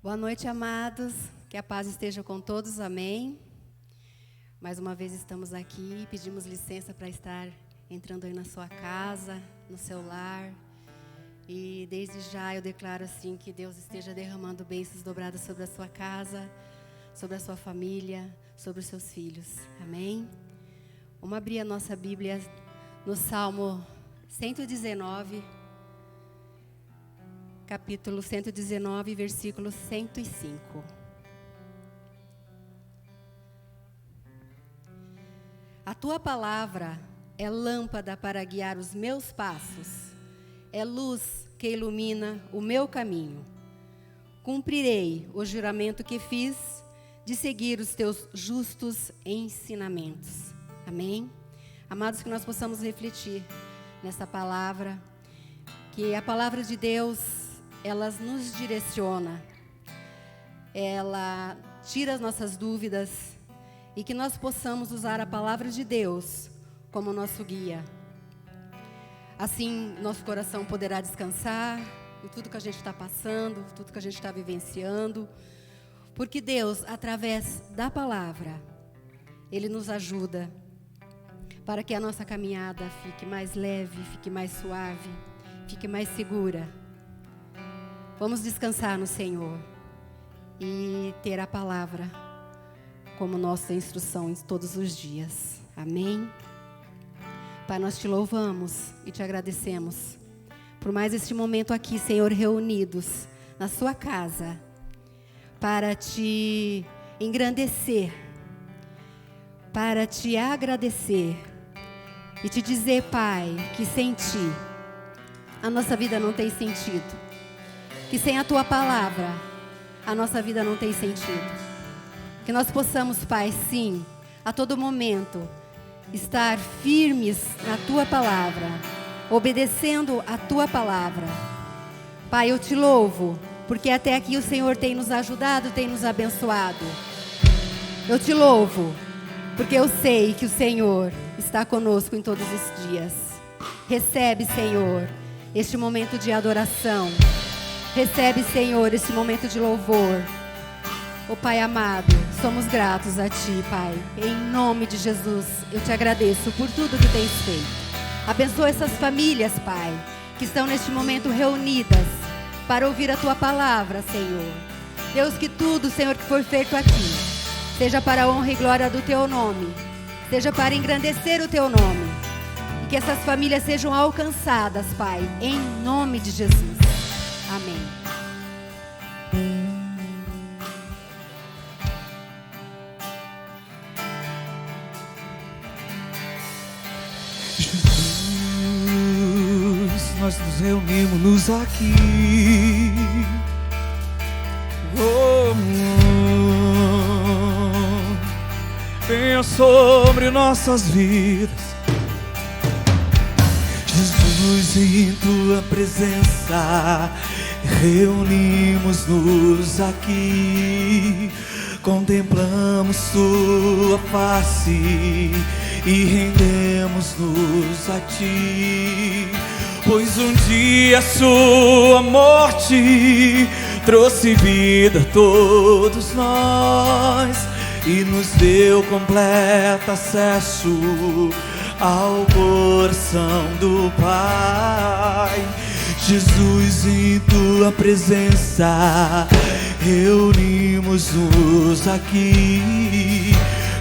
Boa noite, amados. Que a paz esteja com todos, amém. Mais uma vez estamos aqui e pedimos licença para estar entrando aí na sua casa, no seu lar. E desde já eu declaro assim que Deus esteja derramando bênçãos dobradas sobre a sua casa, sobre a sua família, sobre os seus filhos, amém. Vamos abrir a nossa Bíblia no Salmo 119, capítulo 119, versículo 105. A tua palavra é lâmpada para guiar os meus passos, é luz que ilumina o meu caminho. Cumprirei o juramento que fiz de seguir os teus justos ensinamentos. Amém? Amados, que nós possamos refletir nessa palavra, que a palavra de Deus, ela nos direciona, ela tira as nossas dúvidas e que nós possamos usar a palavra de Deus como nosso guia. Assim, nosso coração poderá descansar em tudo que a gente está passando, tudo que a gente está vivenciando, porque Deus, através da palavra, Ele nos ajuda para que a nossa caminhada fique mais leve, fique mais suave, fique mais segura. Vamos descansar no Senhor e ter a palavra como nossa instrução em todos os dias. Amém? Pai, nós te louvamos e te agradecemos por mais este momento aqui, Senhor, reunidos na sua casa para te engrandecer, para te agradecer e te dizer, Pai, que sem ti a nossa vida não tem sentido. Que sem a tua palavra, a nossa vida não tem sentido. Que nós possamos, Pai, sim, a todo momento, estar firmes na tua palavra, obedecendo a tua palavra. Pai, eu te louvo, porque até aqui o Senhor tem nos ajudado, tem nos abençoado. Eu te louvo, porque eu sei que o Senhor está conosco em todos os dias. Recebe, Senhor, este momento de adoração. Recebe, Senhor, este momento de louvor. Oh, Pai amado, somos gratos a Ti, Pai. Em nome de Jesus, eu te agradeço por tudo que tens feito. Abençoa essas famílias, Pai, que estão neste momento reunidas para ouvir a Tua palavra, Senhor. Deus, que tudo, Senhor, que for feito aqui, seja para a honra e glória do Teu nome, seja para engrandecer o Teu nome. E que essas famílias sejam alcançadas, Pai, em nome de Jesus. Amém. Jesus, nós nos reunimos aqui. Venha sobre nossas vidas, Jesus, em tua presença reunimos-nos aqui, contemplamos tua face e rendemos-nos a ti, pois um dia sua morte trouxe vida a todos nós e nos deu completo acesso ao coração do Pai. Jesus, em tua presença reunimos-nos aqui,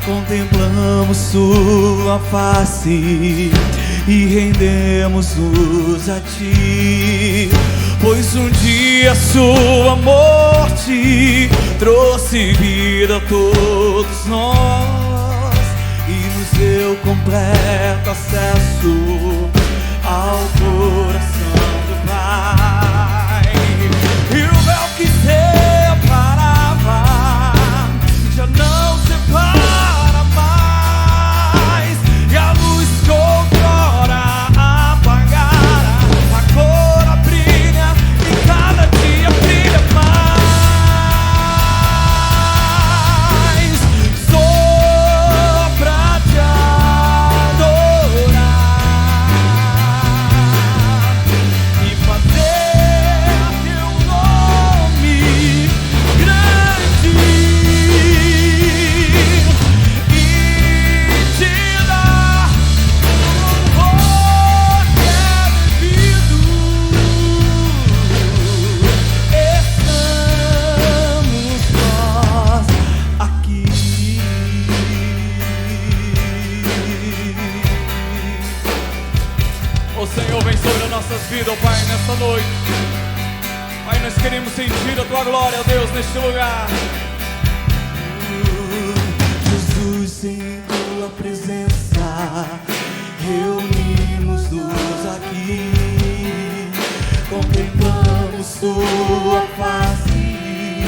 contemplamos sua face e rendemos-nos a ti, pois um dia sua morte trouxe vida a todos nós e nos deu completo acesso ao coração do Pai. E o véu que separava já não separa mais, e a luz outrora apagara, a cor brilha e cada dia brilha mais. Só pra te adorar. noite. Pai, nós queremos sentir a Tua glória, ó Deus, neste lugar. Jesus, em Tua presença, reunimos-nos aqui, contemplamos Tua face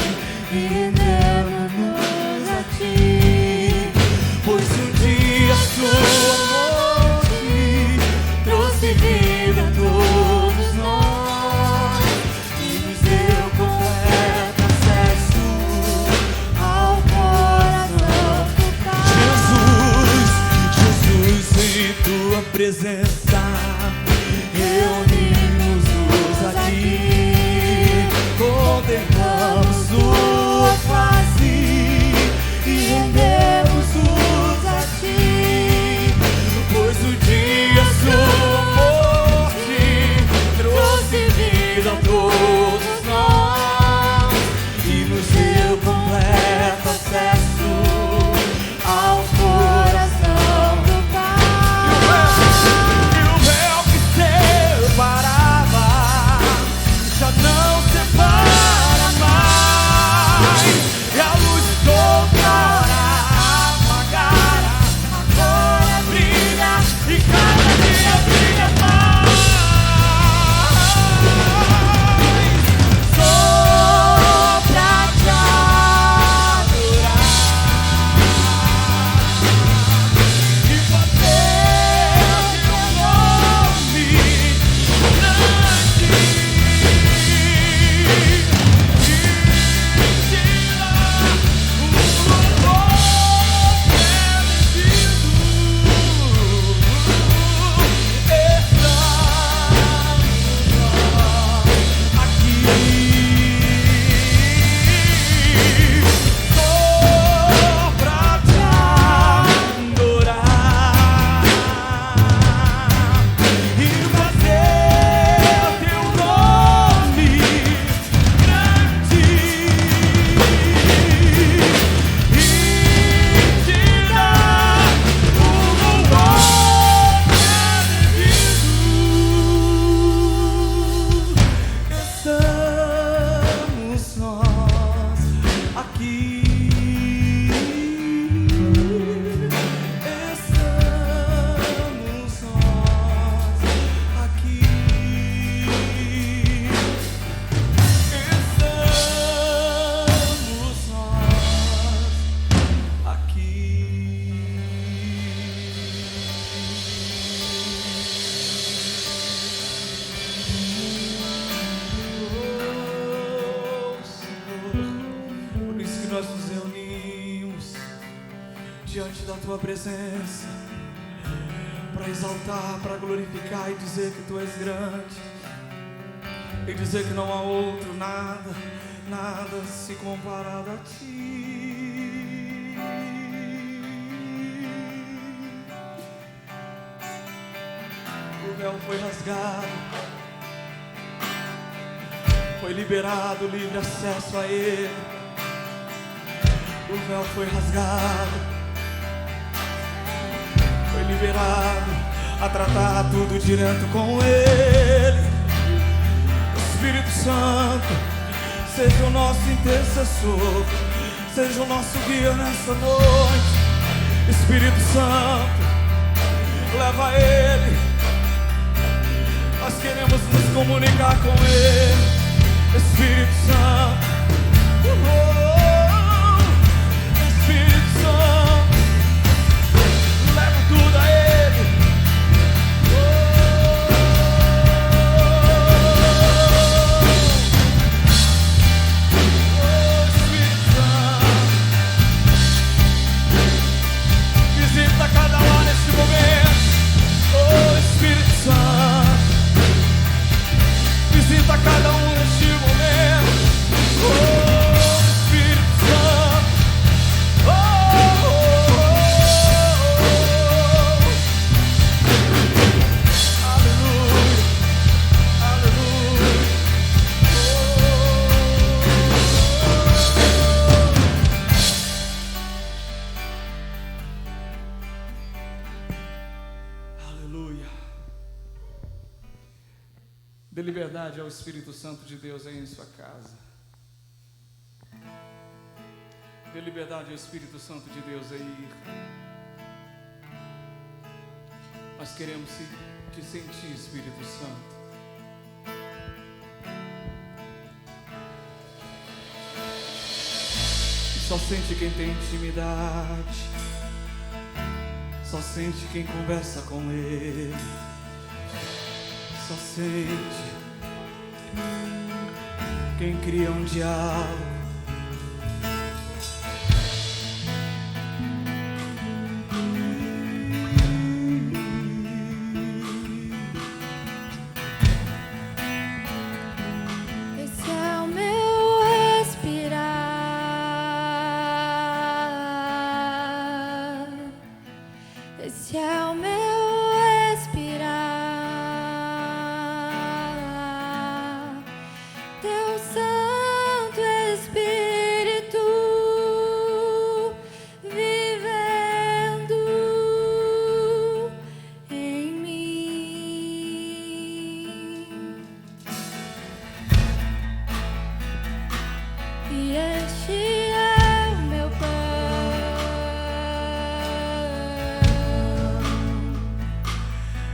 e rendemos-nos a Ti, pois um dia Sua morte trouxe vida a todos nós e nos deu completo acesso ao coração do Pai. Jesus, em Tua presença, reunimos-nos aqui, contemplamos Tua face e rendemos-nos a Ti, pois o dia Sua morte trouxe vida a todos nós e nos deu completo acesso ao coração do Pai. E o véu que separava já não separa mais, e a luz outrora apagara agora brilha e cada dia brilha mais. Só pra te adorar E fazer o Teu nome grande, e tirar o louvor só pra te adorar e fazer o Teu nome grande, e tirar o louvor estamos nós aqui. Estamos nós aqui. Estamos nós aqui. Por isso que nós nos reunimos diante da Tua presença, para exaltar, para glorificar e dizer que Tu és grande, e dizer que não há outro, nada se comparado a Ti. O véu foi rasgado, foi liberado livre acesso a Ele. O véu foi rasgado, foi liberado a tratar tudo direto com Ele. Espírito Santo, seja o nosso intercessor, seja o nosso guia nessa noite. Espírito Santo, leva Ele, nós queremos nos comunicar com Ele. Espírito Santo, Espírito Santo, leva tudo a Ele. Espírito Santo, visita cada um neste momento. Espírito Santo, visita cada um neste momento. liberdade ao Espírito Santo de Deus aí em sua casa. Dê liberdade ao Espírito Santo de Deus aí. Nós queremos te sentir, Espírito Santo. Só sente quem tem intimidade. Só sente quem conversa com Ele. Só sente quem cria um diálogo. Esse é o meu respirar. Esse é o meu respirar. Teu Santo Espírito vivendo em mim. E este é o meu pão.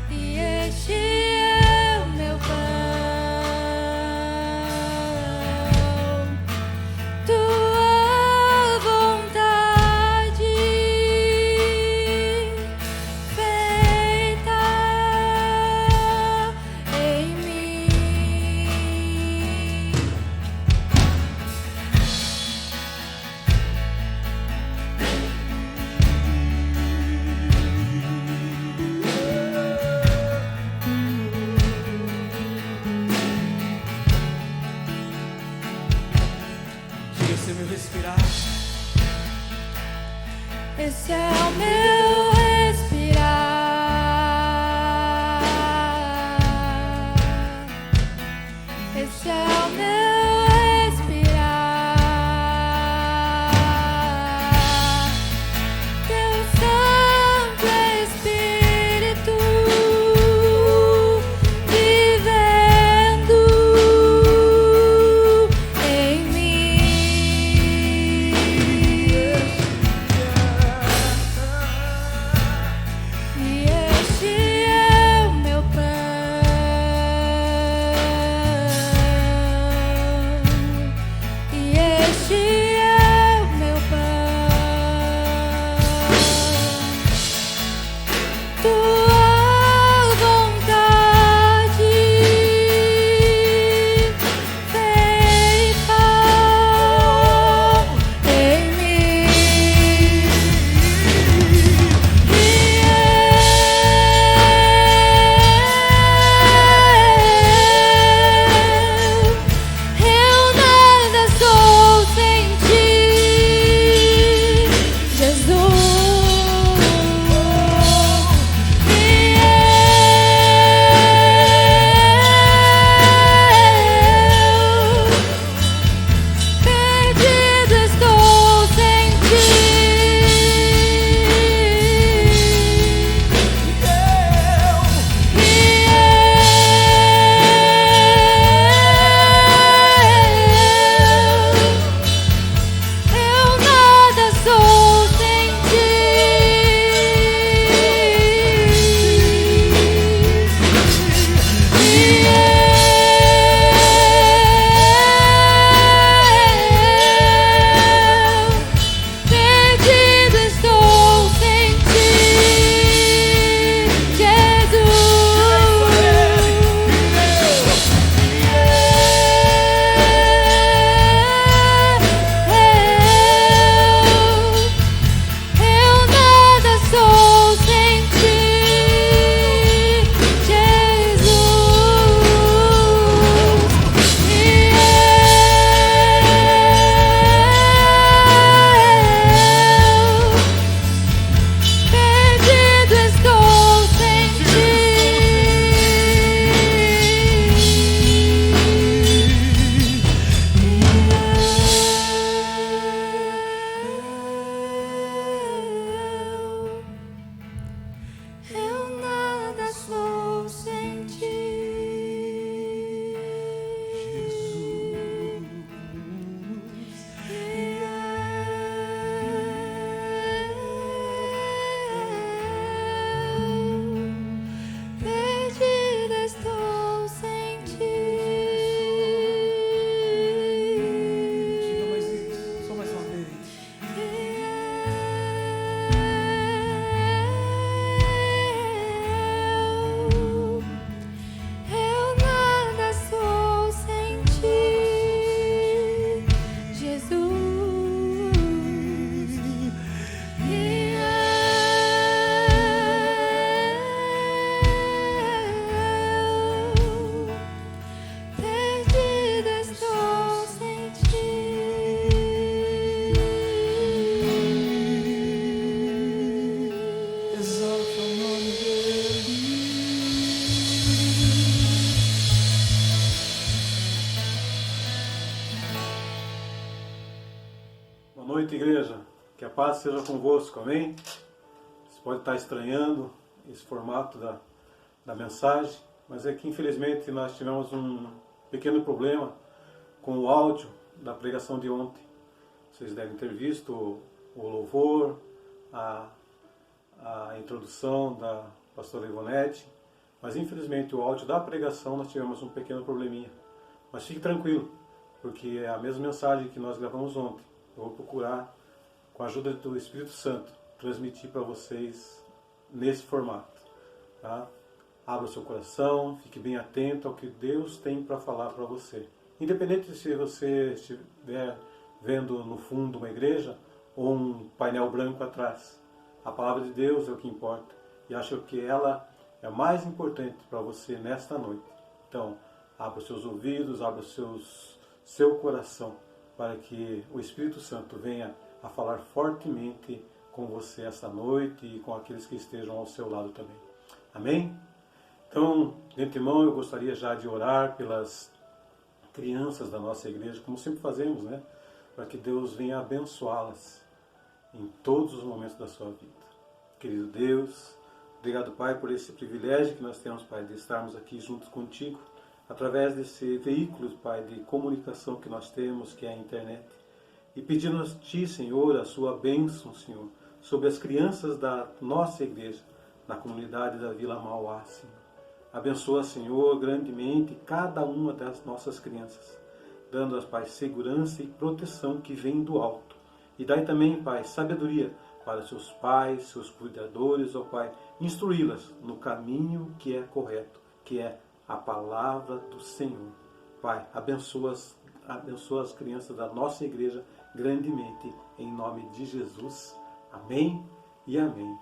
E este é o meu pão. Tua vontade feita em mim. Diga, esse é meu respirar. Esse é o meu respirar. Esse é o meu respirar. Teu Santo Espírito vivendo em mim. Que a paz seja convosco, amém? Você pode estar estranhando esse formato da mensagem, mas é que infelizmente nós tivemos um pequeno problema com o áudio da pregação de ontem. Vocês devem ter visto o louvor, a introdução da pastora Ivonete, mas infelizmente o áudio da pregação nós tivemos um pequeno probleminha. Mas fique tranquilo, porque é a mesma mensagem que nós gravamos ontem. Eu vou procurar, com a ajuda do Espírito Santo, transmitir para vocês nesse formato. Tá? Abra o seu coração, fique bem atento ao que Deus tem para falar para você. Independente se você estiver vendo no fundo uma igreja ou um painel branco atrás, a palavra de Deus é o que importa. E acho que ela é mais importante para você nesta noite. Então, abra os seus ouvidos, abra seu coração, para que o Espírito Santo venha a falar fortemente com você esta noite e com aqueles que estejam ao seu lado também. Amém? Então, de antemão, eu gostaria já de orar pelas crianças da nossa igreja, como sempre fazemos, né? Para que Deus venha abençoá-las em todos os momentos da sua vida. Querido Deus, obrigado, Pai, por esse privilégio que nós temos, Pai, de estarmos aqui juntos contigo, através desse veículo, Pai, de comunicação que nós temos, que é a internet. E pedimos a Ti, Senhor, a Sua bênção, Senhor, sobre as crianças da nossa igreja, na comunidade da Vila Mauá, Senhor. Abençoa, Senhor, grandemente cada uma das nossas crianças, dando-as, Pai, segurança e proteção que vem do alto. E dai também, Pai, sabedoria para seus pais, seus cuidadores, ó Pai, instruí-las no caminho que é correto, que é a palavra do Senhor. Pai, abençoa as crianças da nossa igreja grandemente, em nome de Jesus. Amém e amém.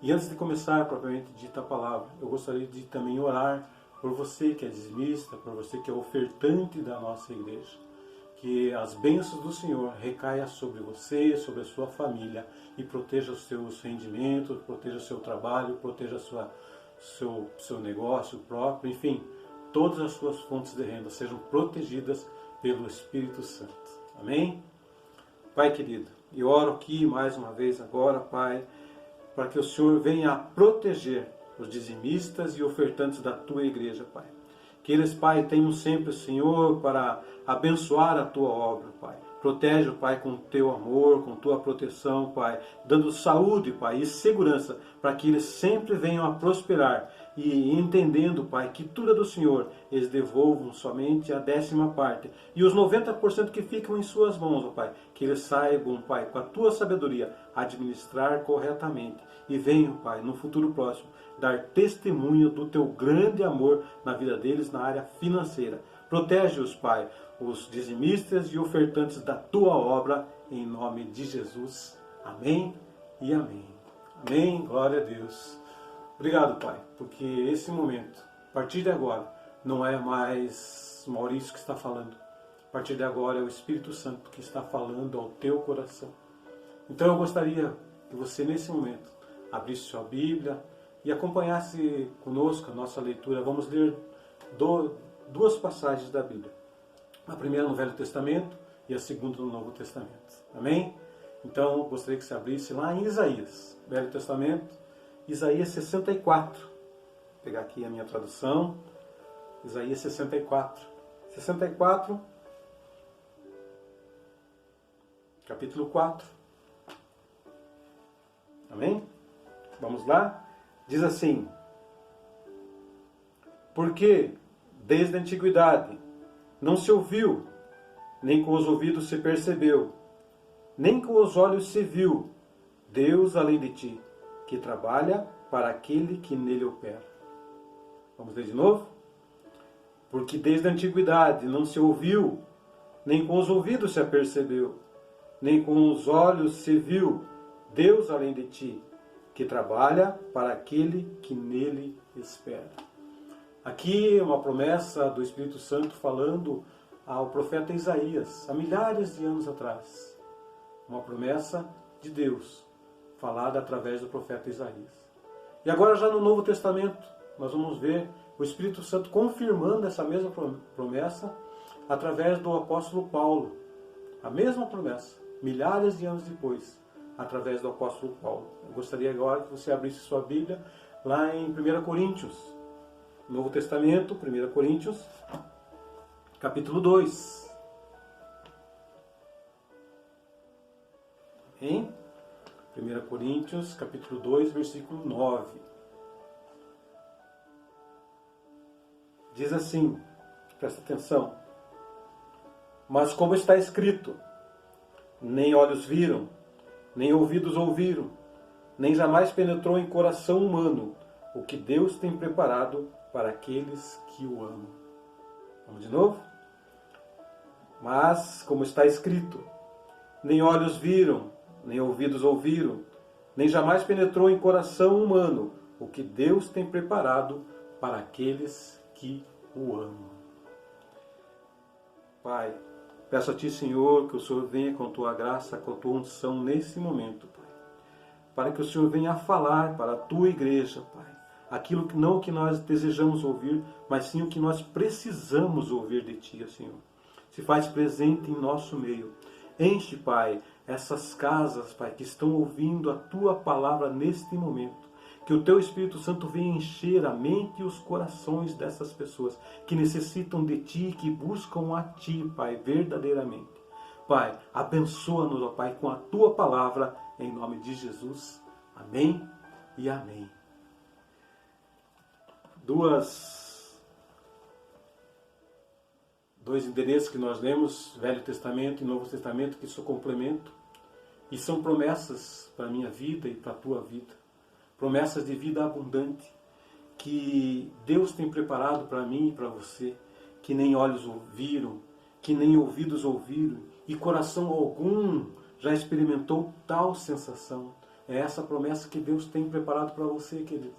E antes de começar propriamente dita a palavra, eu gostaria de também orar por você que é dizimista, por você que é ofertante da nossa igreja. Que as bênçãos do Senhor recaia sobre você, sobre a sua família e proteja os seus rendimentos, proteja o seu trabalho, proteja seu negócio próprio, enfim, todas as suas fontes de renda sejam protegidas pelo Espírito Santo. Amém? Pai querido, eu oro aqui mais uma vez agora, Pai, para que o Senhor venha a proteger os dizimistas e ofertantes da tua igreja, Pai. Que eles, Pai, tenham sempre o Senhor para abençoar a tua obra, Pai. Protege, Pai, com o teu amor, com tua proteção, Pai, dando saúde, Pai, e segurança, para que eles sempre venham a prosperar e entendendo, Pai, que tudo é do Senhor, eles devolvam somente a 10ª parte. E os 90% que ficam em suas mãos, ó Pai, que eles saibam, Pai, com a tua sabedoria, administrar corretamente. E venham, Pai, no futuro próximo, dar testemunho do teu grande amor na vida deles na área financeira. Protege-os, Pai, os dizimistas e ofertantes da tua obra, em nome de Jesus. Amém e amém. Amém, glória a Deus. Obrigado, Pai, porque esse momento, a partir de agora, não é mais Maurício que está falando. A partir de agora é o Espírito Santo que está falando ao teu coração. Então eu gostaria que você, nesse momento, abrisse sua Bíblia e acompanhasse conosco a nossa leitura. Vamos ler duas passagens da Bíblia. A primeira no Velho Testamento e a segunda no Novo Testamento. Amém? Então, eu gostaria que você abrisse lá em Isaías, Velho Testamento, Isaías 64. Vou pegar aqui a minha tradução. Isaías 64. 64, capítulo 4. Amém? Vamos lá? Diz assim: porque desde a antiguidade não se ouviu, nem com os ouvidos se percebeu, nem com os olhos se viu, Deus além de ti, que trabalha para aquele que nele opera. Vamos ler de novo? Porque desde a antiguidade não se ouviu, nem com os ouvidos se apercebeu, nem com os olhos se viu, Deus além de ti, que trabalha para aquele que nele espera. Aqui é uma promessa do Espírito Santo falando ao profeta Isaías, há milhares de anos atrás. Uma promessa de Deus, falada através do profeta Isaías. E agora já no Novo Testamento, nós vamos ver o Espírito Santo confirmando essa mesma promessa através do apóstolo Paulo. A mesma promessa, milhares de anos depois, através do apóstolo Paulo. Eu gostaria agora que você abrisse sua Bíblia lá em 1 Coríntios, Novo Testamento, 1 Coríntios, capítulo 2. Em 1 Coríntios, capítulo 2, versículo 9. Diz assim, presta atenção. Mas como está escrito, nem olhos viram, nem ouvidos ouviram, nem jamais penetrou em coração humano o que Deus tem preparado para aqueles que o amam. Vamos de novo? Mas, como está escrito, nem olhos viram, nem ouvidos ouviram, nem jamais penetrou em coração humano o que Deus tem preparado para aqueles que o amam. Pai, peço a Ti, Senhor, que o Senhor venha com a Tua graça, com a Tua unção nesse momento, Pai. Para que o Senhor venha a falar para a Tua igreja, Pai. Aquilo que não o que nós desejamos ouvir, mas sim o que nós precisamos ouvir de Ti, Senhor. Se faz presente em nosso meio. Enche, Pai, essas casas, Pai, que estão ouvindo a Tua palavra neste momento. Que o Teu Espírito Santo venha encher a mente e os corações dessas pessoas que necessitam de Ti, que buscam a Ti, Pai, verdadeiramente. Pai, abençoa-nos, ó Pai, com a Tua palavra, em nome de Jesus. Amém e amém. Dois endereços que nós lemos, Velho Testamento e Novo Testamento, que são complemento e são promessas para a minha vida e para a tua vida. Promessas de vida abundante que Deus tem preparado para mim e para você, que nem olhos ouviram, que nem ouvidos ouviram e coração algum já experimentou tal sensação. É essa promessa que Deus tem preparado para você, querido.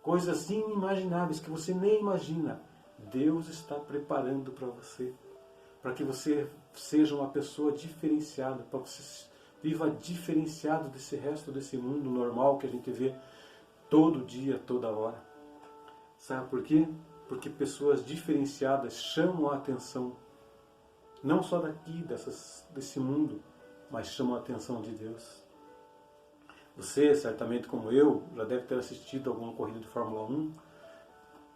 Coisas inimagináveis que você nem imagina, Deus está preparando para você, para que você seja uma pessoa diferenciada, para que você viva diferenciado desse resto desse mundo normal que a gente vê todo dia, toda hora. Sabe por quê? Porque pessoas diferenciadas chamam a atenção, não só daqui, desse mundo, mas chamam a atenção de Deus. Você, certamente como eu, já deve ter assistido alguma corrida de Fórmula 1,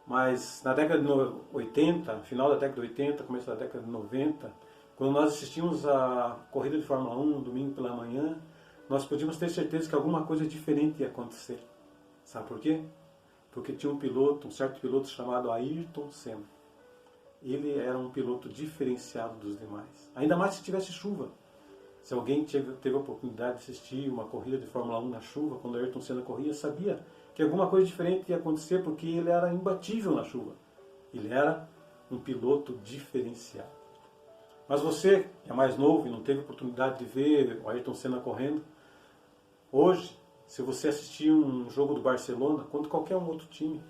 mas na década de 80, final da década de 80, começo da década de 90, quando nós assistimos a corrida de Fórmula 1, no domingo pela manhã, nós podíamos ter certeza que alguma coisa diferente ia acontecer. Sabe por quê? Porque tinha um certo piloto chamado Ayrton Senna. Ele era um piloto diferenciado dos demais. Ainda mais se tivesse chuva. Se alguém teve a oportunidade de assistir uma corrida de Fórmula 1 na chuva, quando Ayrton Senna corria, sabia que alguma coisa diferente ia acontecer porque ele era imbatível na chuva. Ele era um piloto diferenciado. Mas você, que é mais novo e não teve oportunidade de ver o Ayrton Senna correndo, hoje, se você assistir um jogo do Barcelona contra qualquer um outro time,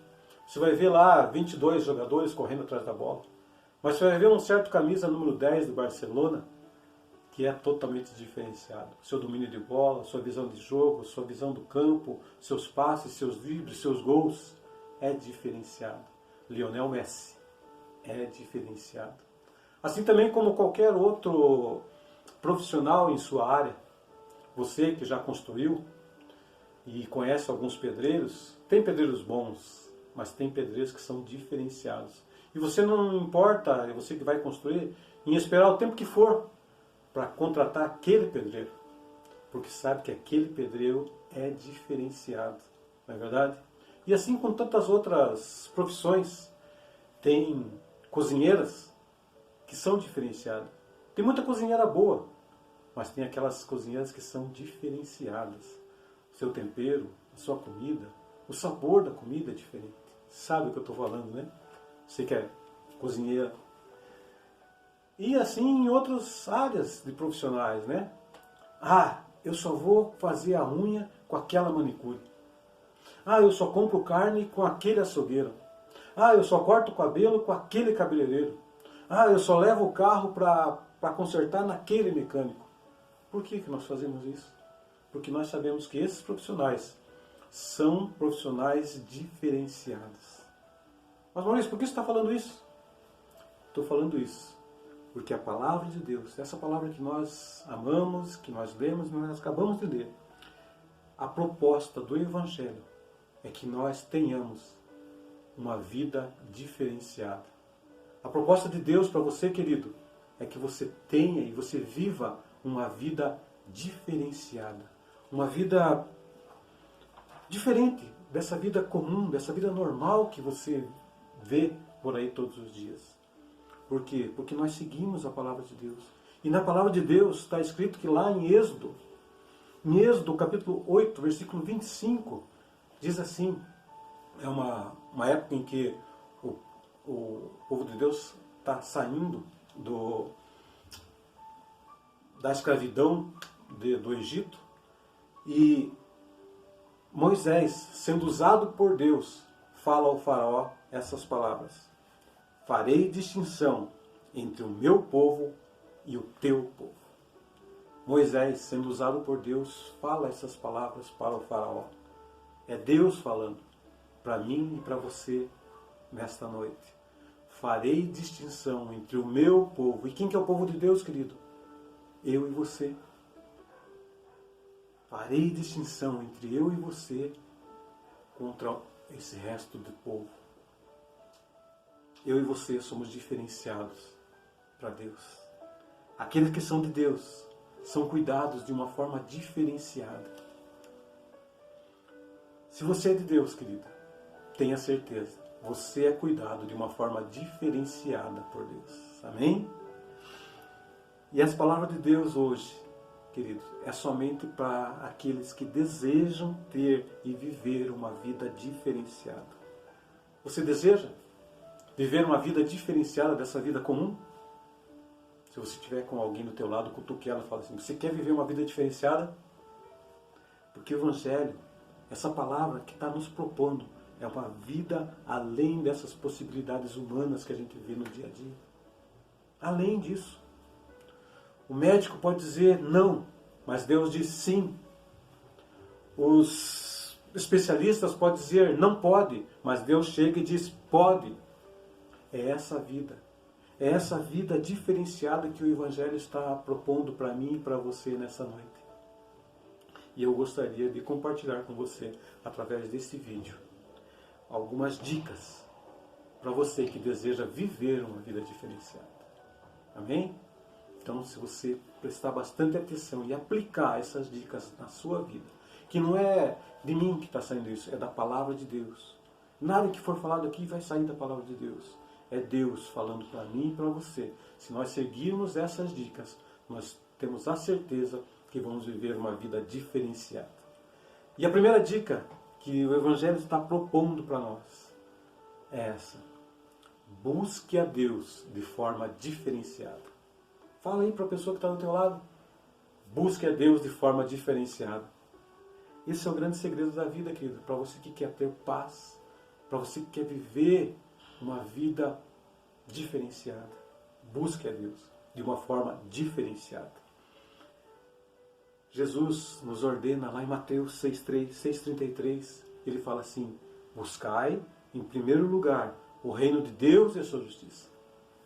você vai ver lá 22 jogadores correndo atrás da bola. Mas você vai ver um certo camisa número 10 do Barcelona, que é totalmente diferenciado. Seu domínio de bola, sua visão de jogo, sua visão do campo, seus passes, seus dribles, seus gols, é diferenciado. Lionel Messi é diferenciado. Assim também como qualquer outro profissional em sua área, você que já construiu e conhece alguns pedreiros, tem pedreiros bons, mas tem pedreiros que são diferenciados. E você não importa, é você que vai construir, em esperar o tempo que for para contratar aquele pedreiro, porque sabe que aquele pedreiro é diferenciado, não é verdade? E assim com tantas outras profissões, tem cozinheiras que são diferenciadas. Tem muita cozinheira boa, mas tem aquelas cozinheiras que são diferenciadas. O seu tempero, a sua comida, o sabor da comida é diferente. Sabe o que eu estou falando, né? Você que é cozinheira. E assim em outras áreas de profissionais, né? Ah, eu só vou fazer a unha com aquela manicure. Ah, eu só compro carne com aquele açougueiro. Ah, eu só corto o cabelo com aquele cabeleireiro. Ah, eu só levo o carro para consertar naquele mecânico. Por que nós fazemos isso? Porque nós sabemos que esses profissionais são profissionais diferenciados. Mas Maurício, por que você está falando isso? Estou falando isso Porque a palavra de Deus, essa palavra que nós amamos, que nós lemos, nós acabamos de ler, a proposta do Evangelho é que nós tenhamos uma vida diferenciada. A proposta de Deus para você, querido, é que você tenha e você viva uma vida diferenciada. Uma vida diferente dessa vida comum, dessa vida normal que você vê por aí todos os dias. Por quê? Porque nós seguimos a palavra de Deus. E na palavra de Deus está escrito que lá em Êxodo capítulo 8, versículo 25, diz assim, é uma época em que o povo de Deus está saindo da escravidão do Egito, e Moisés, sendo usado por Deus, fala ao faraó essas palavras: farei distinção entre o meu povo e o teu povo. Moisés, sendo usado por Deus, fala essas palavras para o faraó. É Deus falando para mim e para você nesta noite. Farei distinção entre o meu povo. E quem que é o povo de Deus, querido? Eu e você. Farei distinção entre eu e você contra esse resto do povo. Eu e você somos diferenciados para Deus. Aqueles que são de Deus são cuidados de uma forma diferenciada. Se você é de Deus, querido, tenha certeza, você é cuidado de uma forma diferenciada por Deus. Amém? E as palavras de Deus hoje, queridos, é somente para aqueles que desejam ter e viver uma vida diferenciada. Você deseja viver uma vida diferenciada dessa vida comum? Se você estiver com alguém do teu lado, cutuque ela e fala assim: você quer viver uma vida diferenciada? Porque o Evangelho, essa palavra que está nos propondo, é uma vida além dessas possibilidades humanas que a gente vê no dia a dia. Além disso. O médico pode dizer não, mas Deus diz sim. Os especialistas podem dizer não pode, mas Deus chega e diz pode. É essa vida. É essa vida diferenciada que o Evangelho está propondo para mim e para você nessa noite. E eu gostaria de compartilhar com você, através desse vídeo, algumas dicas para você que deseja viver uma vida diferenciada. Amém? Então, se você prestar bastante atenção e aplicar essas dicas na sua vida, que não é de mim que está saindo isso, é da palavra de Deus. Nada que for falado aqui vai sair da palavra de Deus. É Deus falando para mim e para você. Se nós seguirmos essas dicas, nós temos a certeza que vamos viver uma vida diferenciada. E a primeira dica que o Evangelho está propondo para nós é essa: busque a Deus de forma diferenciada. Fala aí para a pessoa que está do teu lado. Busque a Deus de forma diferenciada. Esse é o grande segredo da vida, querido. Para você que quer ter paz, para você que quer viver uma vida diferenciada. Busque a Deus de uma forma diferenciada. Jesus nos ordena lá em Mateus 6,33, ele fala assim: buscai em primeiro lugar o reino de Deus e a sua justiça,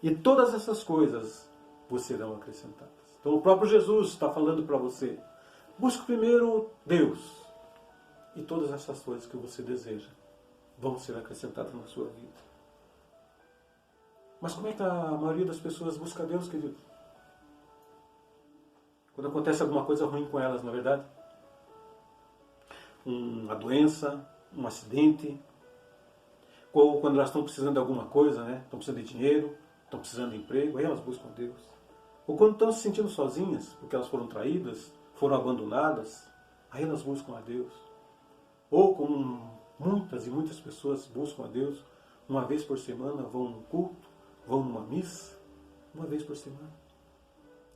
e todas essas coisas vos serão acrescentadas. Então o próprio Jesus está falando para você: busque primeiro Deus, e todas essas coisas que você deseja vão ser acrescentadas na sua vida. Mas como é que a maioria das pessoas busca Deus, querido? Quando acontece alguma coisa ruim com elas, não é verdade? Uma doença, um acidente, ou quando elas estão precisando de alguma coisa, né? Estão precisando de dinheiro, estão precisando de emprego, aí elas buscam Deus. Ou quando estão se sentindo sozinhas, porque elas foram traídas, foram abandonadas, aí elas buscam a Deus. Ou como muitas e muitas pessoas buscam a Deus, uma vez por semana vão num culto, vão numa missa, uma vez por semana.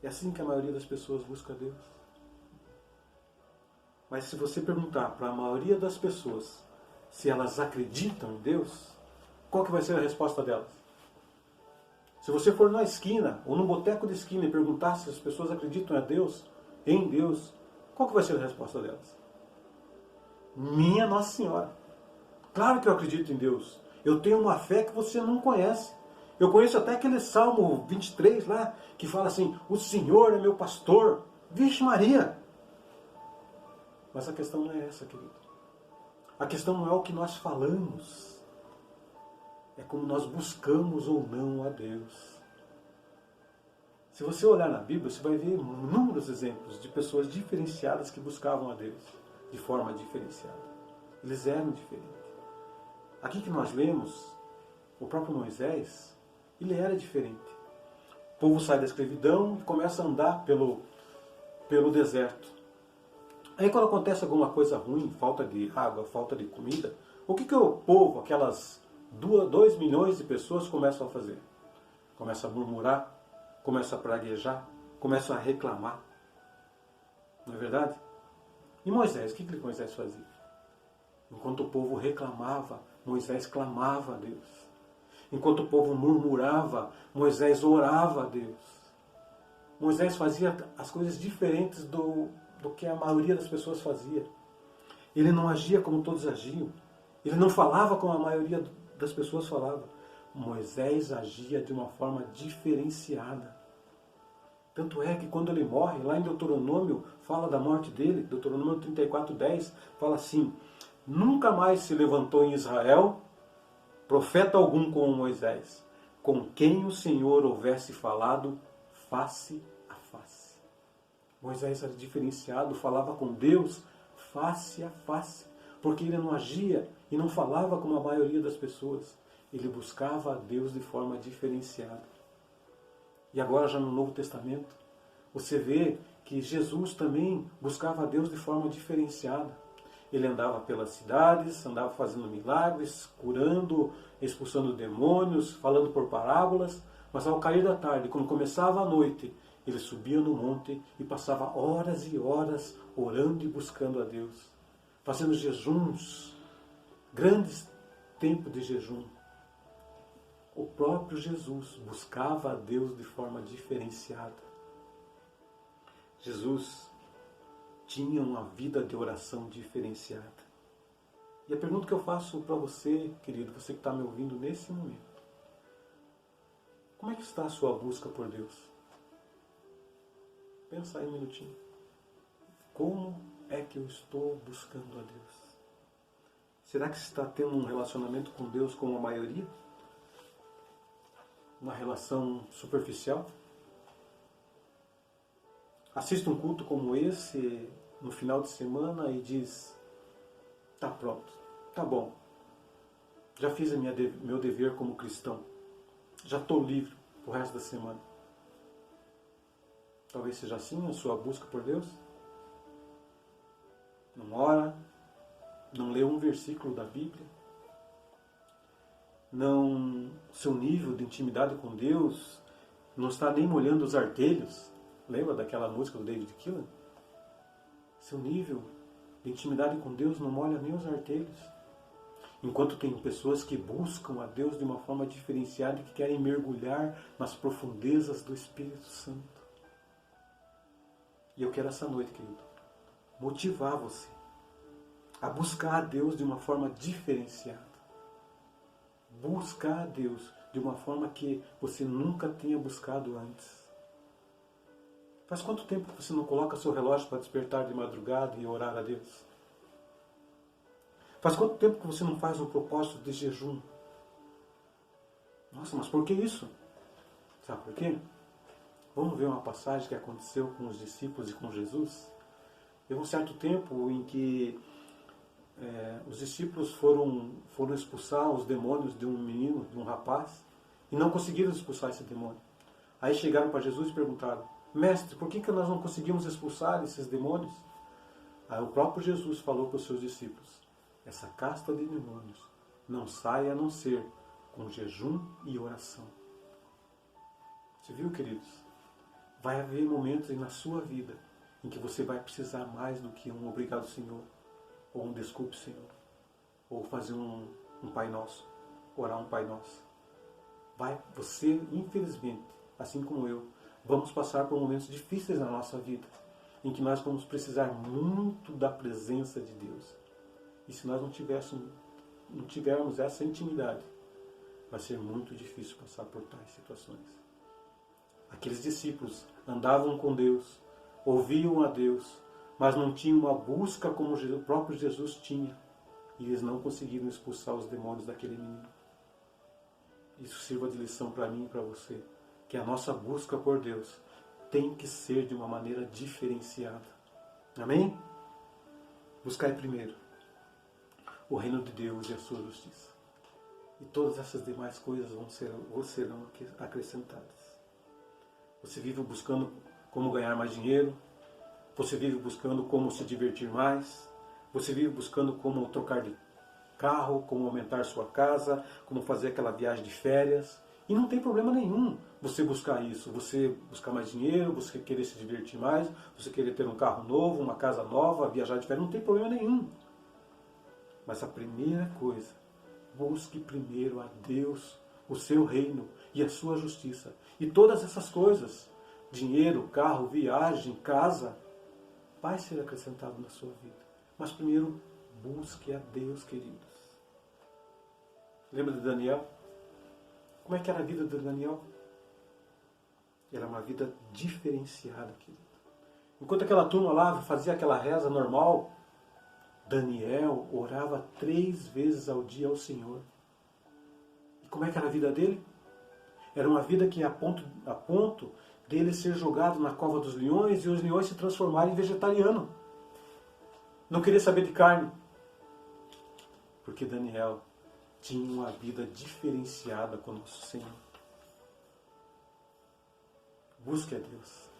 É assim que a maioria das pessoas busca a Deus. Mas se você perguntar para a maioria das pessoas se elas acreditam em Deus, qual que vai ser a resposta delas? Se você for na esquina, ou num boteco de esquina e perguntar se as pessoas acreditam em Deus, qual que vai ser a resposta delas? Minha Nossa Senhora! Claro que eu acredito em Deus. Eu tenho uma fé que você não conhece. Eu conheço até aquele Salmo 23 lá, que fala assim, o Senhor é meu pastor. Vixe Maria! Mas a questão não é essa, querido. A questão não é o que nós falamos. É como nós buscamos ou não a Deus. Se você olhar na Bíblia, você vai ver inúmeros exemplos de pessoas diferenciadas que buscavam a Deus de forma diferenciada. Eles eram diferentes. Aqui que nós lemos, o próprio Moisés, ele era diferente. O povo sai da escravidão e começa a andar pelo deserto. Aí quando acontece alguma coisa ruim, falta de água, falta de comida, o que o povo, aquelas 2 milhões de pessoas começam a fazer? Começa a murmurar, começa a praguejar, começa a reclamar. Não é verdade? E Moisés, o que Moisés fazia? Enquanto o povo reclamava, Moisés clamava a Deus. Enquanto o povo murmurava, Moisés orava a Deus. Moisés fazia as coisas diferentes do que a maioria das pessoas fazia. Ele não agia como todos agiam. Ele não falava como a maioria das pessoas falava. Moisés agia de uma forma diferenciada. Tanto é que quando ele morre, lá em Deuteronômio, fala da morte dele, Deuteronômio 34:10, fala assim, nunca mais se levantou em Israel profeta algum como Moisés, com quem o Senhor houvesse falado face a face. Moisés era diferenciado, falava com Deus face a face, porque ele não agia e não falava como a maioria das pessoas. Ele buscava a Deus de forma diferenciada. E agora já no Novo Testamento, você vê que Jesus também buscava a Deus de forma diferenciada. Ele andava pelas cidades, andava fazendo milagres, curando, expulsando demônios, falando por parábolas, mas ao cair da tarde, quando começava a noite, ele subia no monte e passava horas e horas orando e buscando a Deus, fazendo jejuns, grandes tempos de jejum. O próprio Jesus buscava a Deus de forma diferenciada. Jesus tinha uma vida de oração diferenciada. E a pergunta que eu faço para você, querido, você que está me ouvindo nesse momento, como é que está a sua busca por Deus? Pensa aí um minutinho. Como é que eu estou buscando a Deus? Será que você está tendo um relacionamento com Deus como a maioria? Uma relação superficial? Assiste um culto como esse no final de semana e diz, tá pronto, tá bom, já fiz meu dever como cristão, já estou livre pro resto da semana. Talvez seja assim a sua busca por Deus. Não ora, não lê um versículo da Bíblia, não, seu nível de intimidade com Deus não está nem molhando os artelhos. Lembra daquela música do David Keelan? Seu nível de intimidade com Deus não molha nem os artelhos. Enquanto tem pessoas que buscam a Deus de uma forma diferenciada e que querem mergulhar nas profundezas do Espírito Santo. E eu quero essa noite, querido, motivar você a buscar a Deus de uma forma diferenciada. Buscar a Deus de uma forma que você nunca tenha buscado antes. Faz quanto tempo que você não coloca seu relógio para despertar de madrugada e orar a Deus? Faz quanto tempo que você não faz um propósito de jejum? Nossa, mas por que isso? Sabe por quê? Vamos ver uma passagem que aconteceu com os discípulos e com Jesus. Teve um certo tempo em que os discípulos foram expulsar os demônios de um menino, de um rapaz, e não conseguiram expulsar esse demônio. Aí chegaram para Jesus e perguntaram, mestre, por que nós não conseguimos expulsar esses demônios? Aí o próprio Jesus falou para os seus discípulos, essa casta de demônios não sai a não ser com jejum e oração. Você viu, queridos? Vai haver momentos na sua vida em que você vai precisar mais do que um obrigado, Senhor, ou um desculpe, Senhor, ou fazer um Pai Nosso, orar um Pai Nosso. Você, infelizmente, assim como eu, vamos passar por momentos difíceis na nossa vida, em que nós vamos precisar muito da presença de Deus. E se nós não tivermos essa intimidade, vai ser muito difícil passar por tais situações. Aqueles discípulos andavam com Deus, ouviam a Deus, mas não tinham uma busca como o próprio Jesus tinha. E eles não conseguiram expulsar os demônios daquele menino. Isso sirva de lição para mim e para você. Que a nossa busca por Deus tem que ser de uma maneira diferenciada. Amém? Buscai primeiro o reino de Deus e a sua justiça. E todas essas demais coisas serão acrescentadas. Você vive buscando como ganhar mais dinheiro. Você vive buscando como se divertir mais. Você vive buscando como trocar de carro, como aumentar sua casa, como fazer aquela viagem de férias. E não tem problema nenhum você buscar isso. Você buscar mais dinheiro, você querer se divertir mais, você querer ter um carro novo, uma casa nova, viajar de férias. Não tem problema nenhum. Mas a primeira coisa, busque primeiro a Deus, o seu reino e a sua justiça. E todas essas coisas, dinheiro, carro, viagem, casa, vai ser acrescentado na sua vida. Mas primeiro, busque a Deus, queridos. Lembra de Daniel? Como é que era a vida de Daniel? Era uma vida diferenciada, querido. Enquanto aquela turma lá fazia aquela reza normal, Daniel orava 3 vezes ao dia ao Senhor. E como é que era a vida dele? Era uma vida que a ponto dele ser jogado na cova dos leões e os leões se transformarem em vegetariano. Não queria saber de carne. Porque Daniel tinha uma vida diferenciada com o nosso Senhor. Busque a Deus.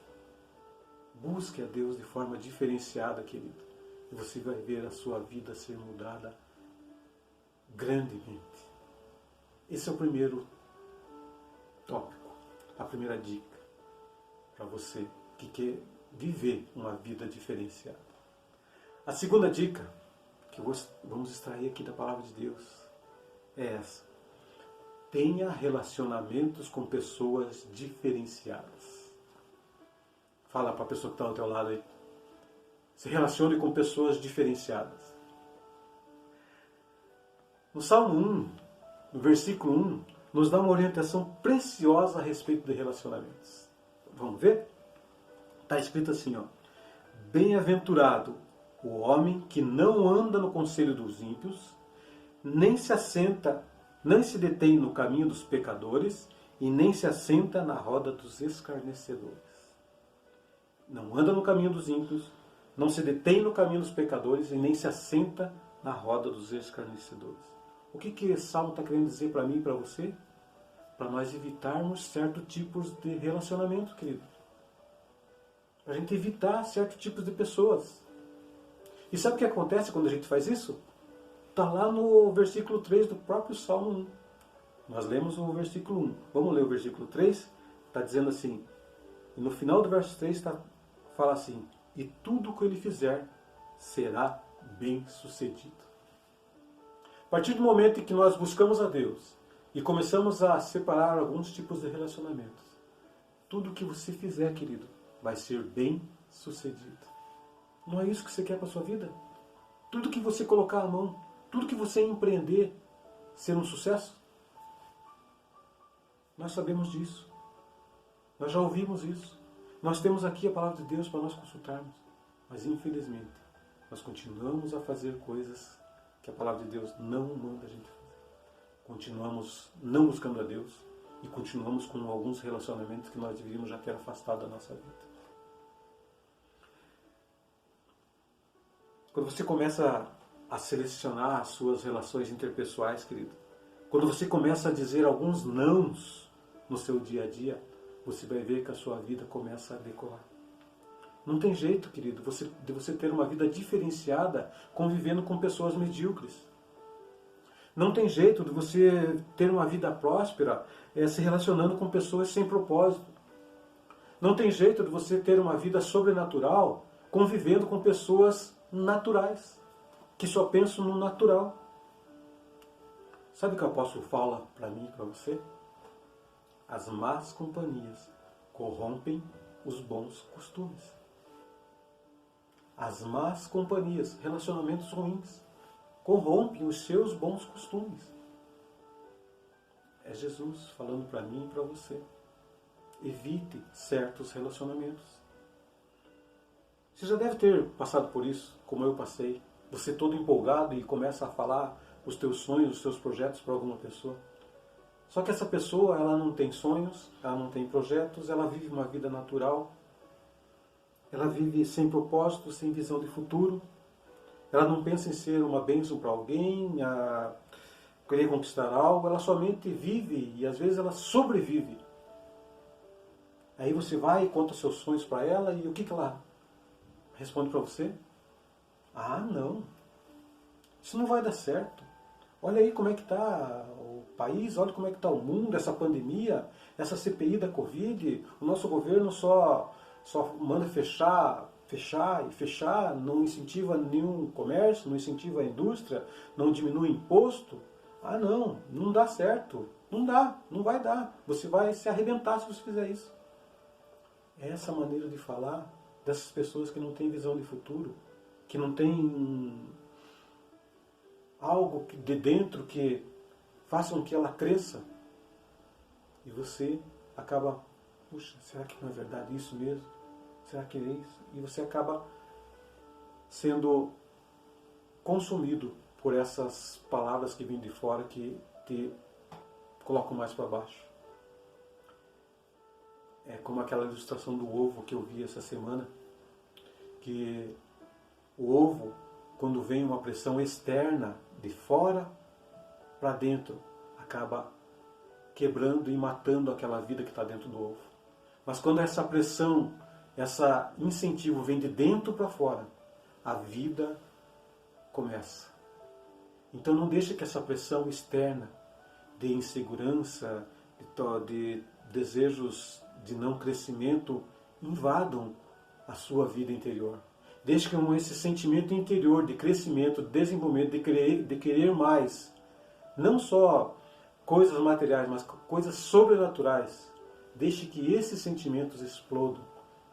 Busque a Deus de forma diferenciada, querido. E você vai ver a sua vida ser mudada grandemente. Esse é o primeiro tópico, a primeira dica para você que quer viver uma vida diferenciada. A segunda dica que vamos extrair aqui da palavra de Deus é essa. Tenha relacionamentos com pessoas diferenciadas. Fala para a pessoa que está ao teu lado aí. Se relacione com pessoas diferenciadas. No Salmo 1, no versículo 1, nos dá uma orientação preciosa a respeito de relacionamentos. Vamos ver? Está escrito assim, ó. Bem-aventurado o homem que não anda no conselho dos ímpios, nem se detém no caminho dos pecadores, e nem se assenta na roda dos escarnecedores. Não anda no caminho dos ímpios, não se detém no caminho dos pecadores, e nem se assenta na roda dos escarnecedores. O que esse salmo está querendo dizer para mim e para você? Para nós evitarmos certos tipos de relacionamento, querido. Para a gente evitar certos tipos de pessoas. E sabe o que acontece quando a gente faz isso? Está lá no versículo 3 do próprio Salmo 1. Nós lemos o versículo 1. Vamos ler o versículo 3? Está dizendo assim, e no final do verso 3 fala assim, e tudo o que ele fizer será bem sucedido. A partir do momento em que nós buscamos a Deus e começamos a separar alguns tipos de relacionamentos, tudo o que você fizer, querido, vai ser bem sucedido. Não é isso que você quer para a sua vida? Tudo que você colocar a mão, tudo que você empreender, ser um sucesso? Nós sabemos disso. Nós já ouvimos isso. Nós temos aqui a palavra de Deus para nós consultarmos. Mas infelizmente, nós continuamos a fazer coisas que a palavra de Deus não manda a gente fazer. Continuamos não buscando a Deus e continuamos com alguns relacionamentos que nós deveríamos já ter afastado da nossa vida. Quando você começa a selecionar as suas relações interpessoais, querido, quando você começa a dizer alguns nãos no seu dia a dia, você vai ver que a sua vida começa a decolar. Não tem jeito, querido, de você ter uma vida diferenciada convivendo com pessoas medíocres. Não tem jeito de você ter uma vida próspera se relacionando com pessoas sem propósito. Não tem jeito de você ter uma vida sobrenatural convivendo com pessoas naturais, que só pensam no natural. Sabe o que o apóstolo fala para mim e para você? As más companhias corrompem os bons costumes. As más companhias, relacionamentos ruins, corrompem os seus bons costumes. É Jesus falando para mim e para você. Evite certos relacionamentos. Você já deve ter passado por isso, como eu passei. Você todo empolgado e começa a falar os teus sonhos, os teus projetos para alguma pessoa. Só que essa pessoa, ela não tem sonhos, ela não tem projetos, ela vive uma vida natural. Ela vive sem propósito, sem visão de futuro. Ela não pensa em ser uma bênção para alguém, a querer conquistar algo. Ela somente vive e às vezes ela sobrevive. Aí você vai e conta seus sonhos para ela e o que ela responde para você? Ah, não. Isso não vai dar certo. Olha aí como é que está o país, olha como é que está o mundo, essa pandemia, essa CPI da Covid. O nosso governo só manda fechar, não incentiva nenhum comércio, não incentiva a indústria, não diminui imposto. Ah, não dá certo. Não vai dar. Você vai se arrebentar se você fizer isso. É essa maneira de falar dessas pessoas que não têm visão de futuro, que não têm algo de dentro que faça com que ela cresça. E você acaba, puxa, será que não é verdade isso mesmo? Será que é isso? E você acaba sendo consumido por essas palavras que vêm de fora que te colocam mais para baixo. É como aquela ilustração do ovo que eu vi essa semana, que o ovo, quando vem uma pressão externa de fora para dentro, acaba quebrando e matando aquela vida que está dentro do ovo. Mas quando essa pressão, esse incentivo vem de dentro para fora, a vida começa. Então não deixe que essa pressão externa de insegurança, de desejos de não crescimento invadam a sua vida interior. Deixe que esse sentimento interior de crescimento, de desenvolvimento, de querer mais, não só coisas materiais, mas coisas sobrenaturais, deixe que esses sentimentos explodam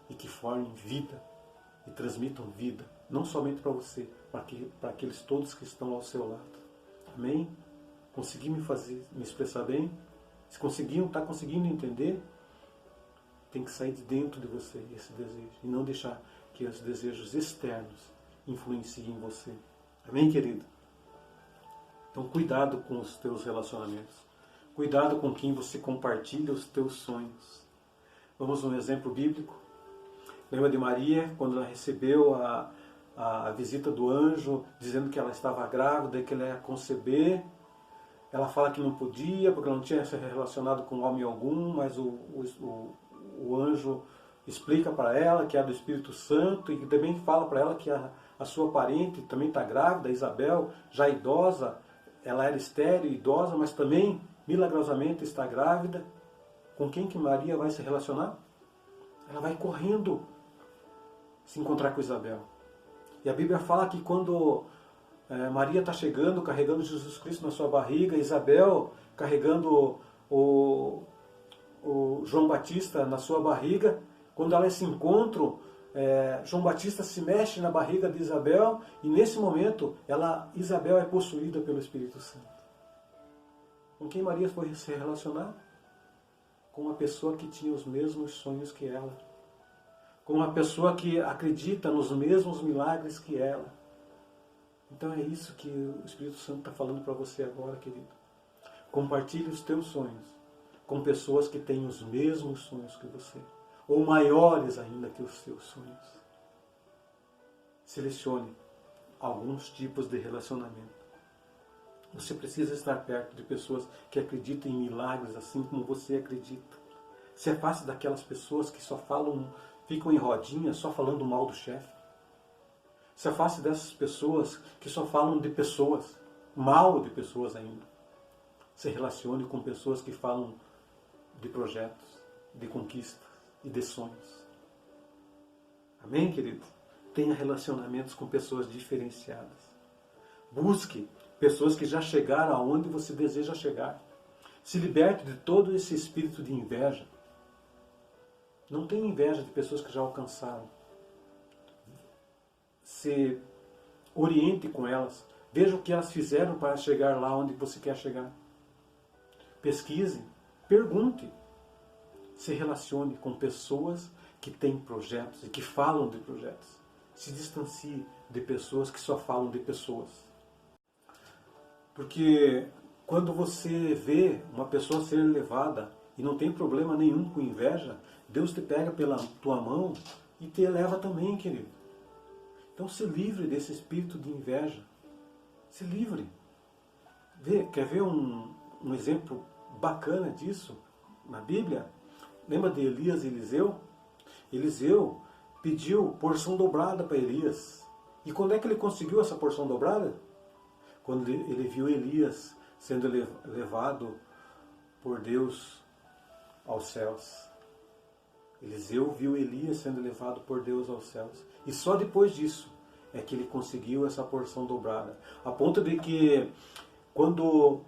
e que formem vida e transmitam vida, não somente para você, para aqueles todos que estão ao seu lado. Amém? Consegui me expressar bem? Se está conseguindo entender, tem que sair de dentro de você esse desejo e não deixar que os desejos externos influenciem você. Amém, querido? Então, cuidado com os teus relacionamentos. Cuidado com quem você compartilha os teus sonhos. Vamos a um exemplo bíblico. Lembra de Maria, quando ela recebeu a visita do anjo, dizendo que ela estava grávida e que ela ia conceber. Ela fala que não podia, porque ela não tinha se relacionado com homem algum, mas o anjo explica para ela que é do Espírito Santo e que também fala para ela que a sua parente também está grávida, Isabel, já idosa. Ela era estéril, idosa, mas também milagrosamente está grávida. Com quem que Maria vai se relacionar? Ela vai correndo se encontrar com Isabel. E a Bíblia fala que quando Maria está chegando, carregando Jesus Cristo na sua barriga, Isabel carregando o João Batista na sua barriga, quando elas se encontram, João Batista se mexe na barriga de Isabel e nesse momento Isabel é possuída pelo Espírito Santo. Com quem Maria foi se relacionar? Com uma pessoa que tinha os mesmos sonhos que ela. Com uma pessoa que acredita nos mesmos milagres que ela. Então é isso que o Espírito Santo está falando para você agora, querido. Compartilhe os teus sonhos com pessoas que têm os mesmos sonhos que você. Ou maiores ainda que os seus sonhos. Selecione alguns tipos de relacionamento. Você precisa estar perto de pessoas que acreditam em milagres assim como você acredita. Se afaste daquelas pessoas que só ficam em rodinha só falando mal do chefe. Se afaste dessas pessoas que só falam de pessoas, mal de pessoas ainda. Se relacione com pessoas que falam de projetos, de conquistas e de sonhos. Amém, querido? Tenha relacionamentos com pessoas diferenciadas. Busque pessoas que já chegaram aonde você deseja chegar. Se liberte de todo esse espírito de inveja. Não tenha inveja de pessoas que já alcançaram. Se oriente com elas. Veja o que elas fizeram para chegar lá onde você quer chegar. pesquise, pergunte, se relacione com pessoas que têm projetos e que falam de projetos. Se distancie de pessoas que só falam de pessoas. Porque quando você vê uma pessoa ser elevada e não tem problema nenhum com inveja, Deus te pega pela tua mão e te eleva também, querido. Então se livre desse espírito de inveja. Se livre. Quer ver um exemplo bacana disso na Bíblia? Lembra de Elias e Eliseu? Eliseu pediu porção dobrada para Elias. E quando é que ele conseguiu essa porção dobrada? Quando ele viu Elias sendo levado por Deus aos céus. Eliseu viu Elias sendo levado por Deus aos céus. E só depois disso é que ele conseguiu essa porção dobrada. A ponto de que quando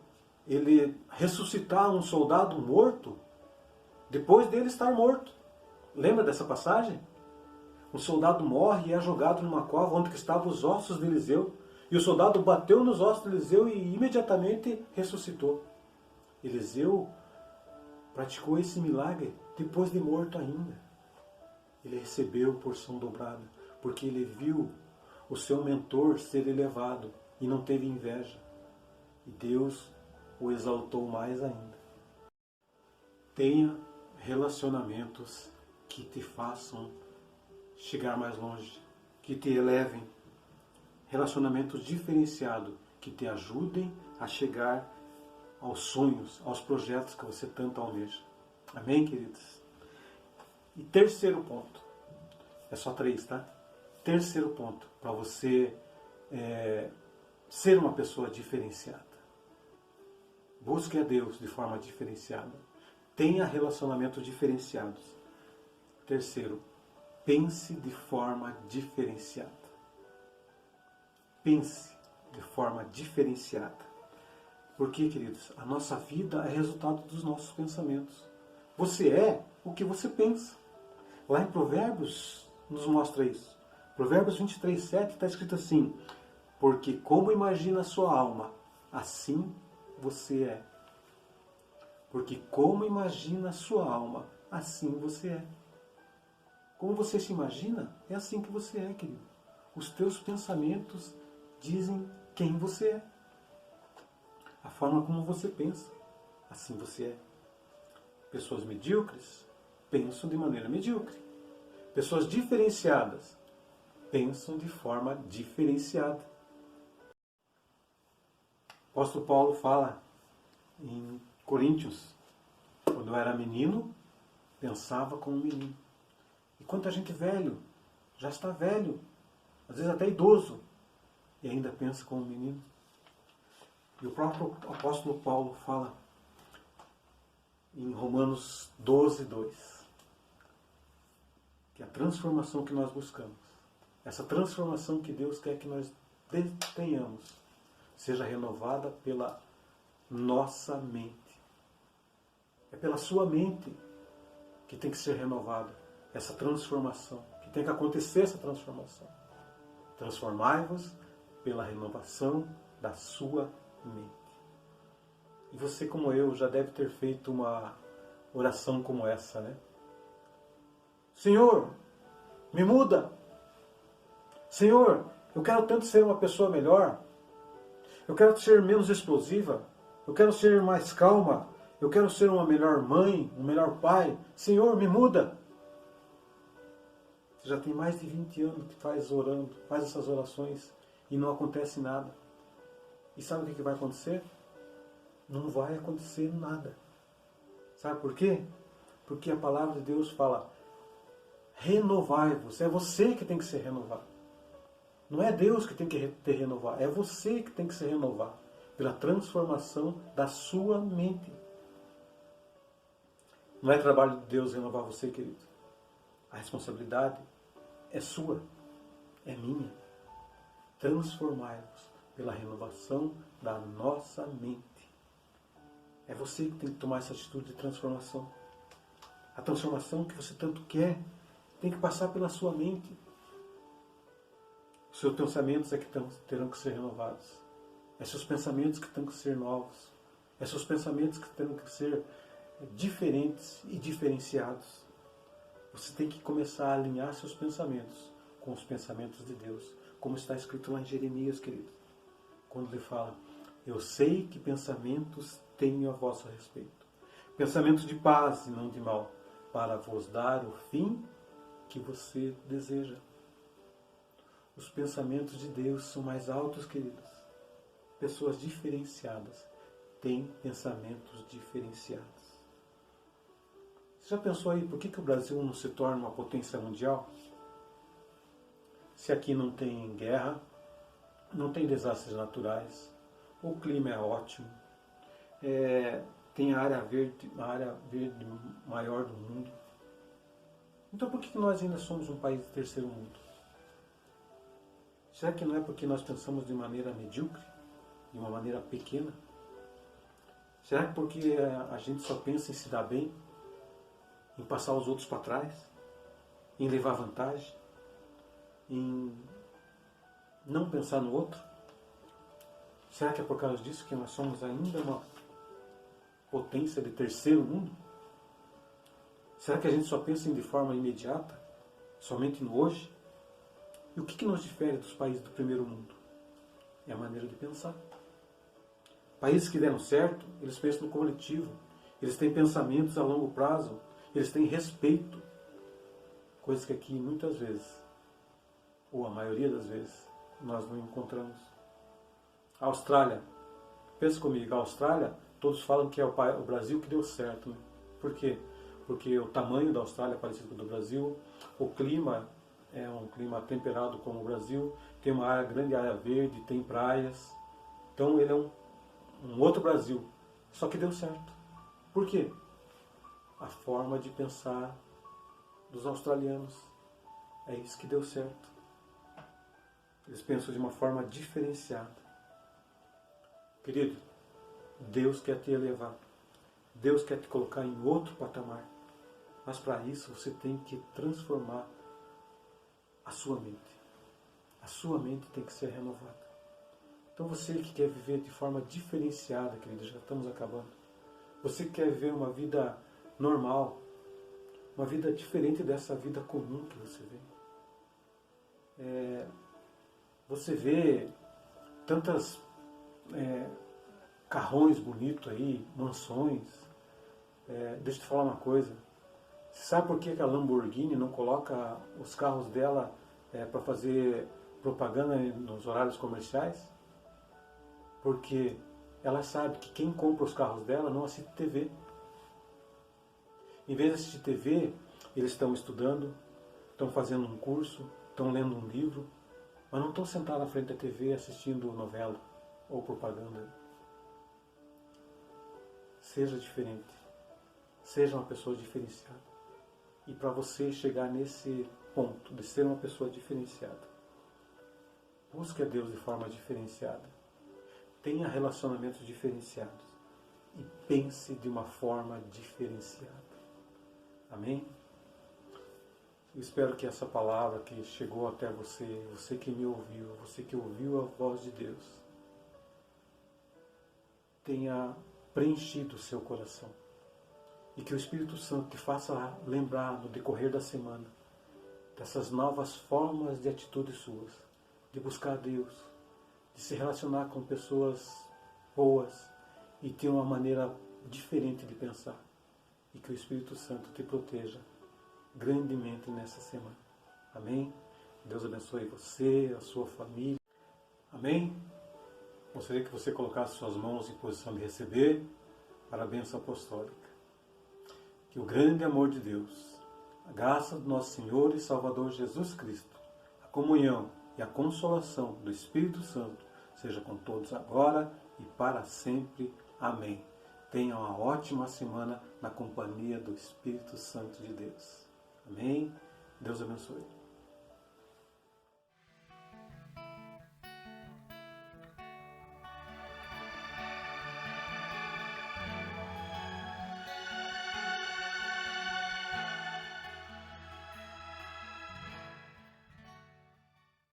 ele ressuscitar um soldado morto, depois dele estar morto. Lembra dessa passagem? Um soldado morre e é jogado numa cova onde estavam os ossos de Eliseu. E o soldado bateu nos ossos de Eliseu e imediatamente ressuscitou. Eliseu praticou esse milagre depois de morto ainda. Ele recebeu porção dobrada, porque ele viu o seu mentor ser elevado e não teve inveja. E Deus o exaltou mais ainda. Tenha relacionamentos que te façam chegar mais longe, que te elevem. Relacionamentos diferenciados, que te ajudem a chegar aos sonhos, aos projetos que você tanto almeja. Amém, queridos? E terceiro ponto. É só 3, tá? Terceiro ponto, para você ser uma pessoa diferenciada. Busque a Deus de forma diferenciada. Tenha relacionamentos diferenciados. Terceiro, pense de forma diferenciada. Pense de forma diferenciada. Porque, queridos, a nossa vida é resultado dos nossos pensamentos. Você é o que você pensa. Lá em Provérbios nos mostra isso. Provérbios 23:7 está escrito assim: porque como imagina a sua alma, assim você é. Porque como imagina a sua alma, assim você é. Como você se imagina, é assim que você é, querido. Os teus pensamentos dizem quem você é. A forma como você pensa, assim você é. Pessoas medíocres pensam de maneira medíocre. Pessoas diferenciadas pensam de forma diferenciada. O apóstolo Paulo fala em Coríntios: quando eu era menino, pensava como menino. E quanta gente velho, já está velho, às vezes até idoso, e ainda pensa como menino. E o próprio apóstolo Paulo fala em Romanos 12:2, que a transformação que nós buscamos, essa transformação que Deus quer que nós tenhamos, seja renovada pela nossa mente. É pela sua mente que tem que ser renovada essa transformação, que tem que acontecer essa transformação. Transformai-vos pela renovação da sua mente. E você, como eu, já deve ter feito uma oração como essa, né? Senhor, me muda. Senhor, eu quero tanto ser uma pessoa melhor. Eu quero ser menos explosiva. Eu quero ser mais calma. Eu quero ser uma melhor mãe, um melhor pai. Senhor, me muda. Você já tem mais de 20 anos que faz essas orações e não acontece nada. E sabe o que vai acontecer? Não vai acontecer nada. Sabe por quê? Porque a palavra de Deus fala: renovai-vos. É você que tem que se renovar. Não é Deus que tem que te renovar. É você que tem que se renovar pela transformação da sua mente. Não é trabalho de Deus renovar você, querido. A responsabilidade é sua, é minha. Transformai-vos pela renovação da nossa mente. É você que tem que tomar essa atitude de transformação. A transformação que você tanto quer tem que passar pela sua mente. Os seus pensamentos é que terão que ser renovados. É seus pensamentos que têm que ser novos. Esses pensamentos que têm que ser diferentes e diferenciados. Você tem que começar a alinhar seus pensamentos com os pensamentos de Deus, como está escrito lá em Jeremias, querido. Quando ele fala, eu sei que pensamentos tenho a vosso respeito. Pensamentos de paz e não de mal, para vos dar o fim que você deseja. Os pensamentos de Deus são mais altos, queridos. Pessoas diferenciadas têm pensamentos diferenciados. Você já pensou aí por que o Brasil não se torna uma potência mundial? Se aqui não tem guerra, não tem desastres naturais, o clima é ótimo, tem a área verde maior do mundo. Então por que nós ainda somos um país de terceiro mundo? Será que não é porque nós pensamos de maneira medíocre, de uma maneira pequena? Será que porque a gente só pensa em se dar bem, em passar os outros para trás, em levar vantagem, em não pensar no outro? Será que é por causa disso que nós somos ainda uma potência de terceiro mundo? Será que a gente só pensa de forma imediata, somente no hoje? E o que nos difere dos países do primeiro mundo? É a maneira de pensar. Países que deram certo, eles pensam no coletivo, eles têm pensamentos a longo prazo, eles têm respeito. Coisas que aqui muitas vezes, ou a maioria das vezes, nós não encontramos. A Austrália, pensa comigo, a Austrália, todos falam que é o Brasil que deu certo. Né? Por quê? Porque o tamanho da Austrália é parecido com o do Brasil, o clima é um clima temperado como o Brasil, tem uma grande área verde, tem praias. Então ele é um outro Brasil, só que deu certo. Por quê? A forma de pensar dos australianos. É isso que deu certo. Eles pensam de uma forma diferenciada. Querido, Deus quer te elevar. Deus quer te colocar em outro patamar. Mas para isso você tem que transformar a sua mente. A sua mente tem que ser renovada. Então você que quer viver de forma diferenciada, querido, já estamos acabando. Você que quer viver uma vida normal, uma vida diferente dessa vida comum que você vê. Você vê tantas carrões bonitos aí, mansões. Deixa eu te falar uma coisa. Você sabe por que a Lamborghini não coloca os carros dela para fazer propaganda nos horários comerciais? Porque ela sabe que quem compra os carros dela não assiste TV. Em vez de assistir TV, eles estão estudando, estão fazendo um curso, estão lendo um livro, mas não estão sentados na frente da TV assistindo novela ou propaganda. Seja diferente. Seja uma pessoa diferenciada. E para você chegar nesse ponto de ser uma pessoa diferenciada, busque a Deus de forma diferenciada. Tenha relacionamentos diferenciados. E pense de uma forma diferenciada. Amém? Eu espero que essa palavra que chegou até você, você que me ouviu, você que ouviu a voz de Deus, tenha preenchido o seu coração. E que o Espírito Santo te faça lembrar no decorrer da semana dessas novas formas de atitudes suas, de buscar a Deus, de se relacionar com pessoas boas e ter uma maneira diferente de pensar. E que o Espírito Santo te proteja grandemente nessa semana. Amém? Deus abençoe você, a sua família. Amém? Gostaria que você colocasse suas mãos em posição de receber para a bênção apostólica. Que o grande amor de Deus, a graça do nosso Senhor e Salvador Jesus Cristo, a comunhão e a consolação do Espírito Santo seja com todos agora e para sempre. Amém. Tenha uma ótima semana na companhia do Espírito Santo de Deus. Amém. Deus abençoe.